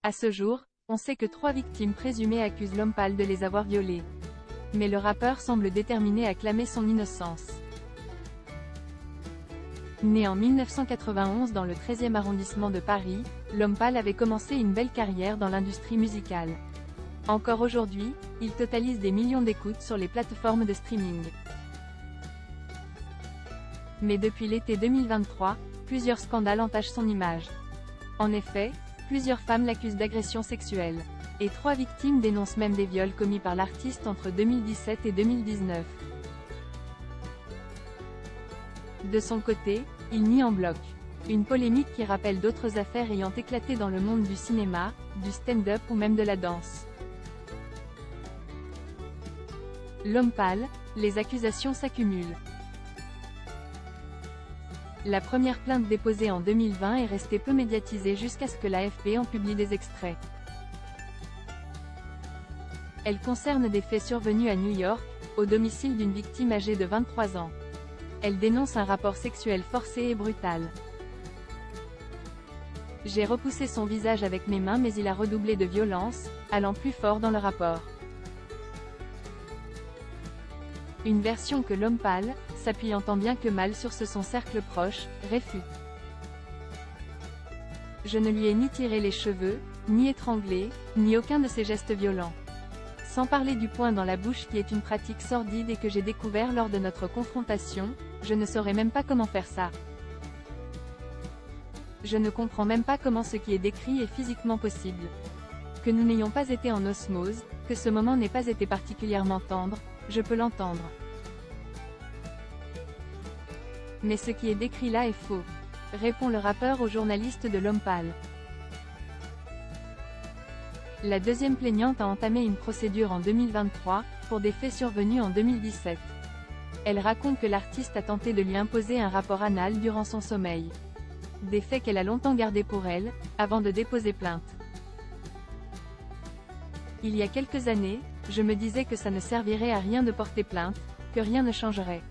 À ce jour, on sait que 3 victimes présumées accusent l'homme pâle de les avoir violées. Mais le rappeur semble déterminé à clamer son innocence. Né en 1991 dans le 13e arrondissement de Paris, l'homme pâle avait commencé une belle carrière dans l'industrie musicale. Encore aujourd'hui, il totalise des millions d'écoutes sur les plateformes de streaming. Mais depuis l'été 2023, plusieurs scandales entachent son image. En effet, plusieurs femmes l'accusent d'agression sexuelle. Et 3 victimes dénoncent même des viols commis par l'artiste entre 2017 et 2019. De son côté, il nie en bloc. Une polémique qui rappelle d'autres affaires ayant éclaté dans le monde du cinéma, du stand-up ou même de la danse. L'homme pâle, les accusations s'accumulent. La première plainte déposée en 2020 est restée peu médiatisée jusqu'à ce que l'AFP en publie des extraits. Elle concerne des faits survenus à New York, au domicile d'une victime âgée de 23 ans. Elle dénonce un rapport sexuel forcé et brutal. J'ai repoussé son visage avec mes mains mais il a redoublé de violence, allant plus fort dans le rapport. Une version que l'homme pâle, s'appuyant tant bien que mal sur son cercle proche, réfute. Je ne lui ai ni tiré les cheveux, ni étranglé, ni aucun de ces gestes violents. Sans parler du poing dans la bouche qui est une pratique sordide et que j'ai découvert lors de notre confrontation, je ne saurais même pas comment faire ça. Je ne comprends même pas comment ce qui est décrit est physiquement possible. Que nous n'ayons pas été en osmose, que ce moment n'ait pas été particulièrement tendre, je peux l'entendre. Mais ce qui est décrit là est faux, répond le rappeur au journaliste de l'homme pâle. La deuxième plaignante a entamé une procédure en 2023, pour des faits survenus en 2017. Elle raconte que l'artiste a tenté de lui imposer un rapport anal durant son sommeil. Des faits qu'elle a longtemps gardés pour elle, avant de déposer plainte. Il y a quelques années, je me disais que ça ne servirait à rien de porter plainte, que rien ne changerait.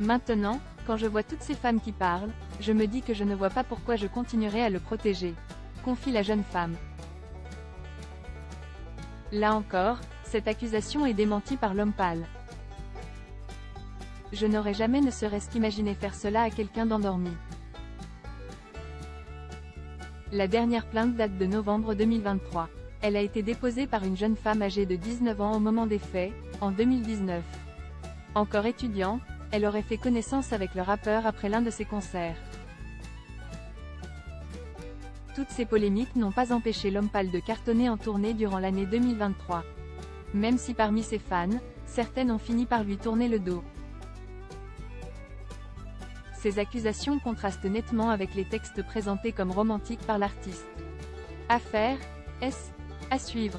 Maintenant, quand je vois toutes ces femmes qui parlent, je me dis que je ne vois pas pourquoi je continuerai à le protéger, confie la jeune femme. Là encore, cette accusation est démentie par l'homme pâle. Je n'aurais jamais ne serait-ce qu'imaginé faire cela à quelqu'un d'endormi. La dernière plainte date de novembre 2023. Elle a été déposée par une jeune femme âgée de 19 ans au moment des faits, en 2019. Encore étudiante, elle aurait fait connaissance avec le rappeur après l'un de ses concerts. Toutes ces polémiques n'ont pas empêché l'homme pâle de cartonner en tournée durant l'année 2023. Même si parmi ses fans, certaines ont fini par lui tourner le dos. Ces accusations contrastent nettement avec les textes présentés comme romantiques par l'artiste. Affaire, S. À suivre.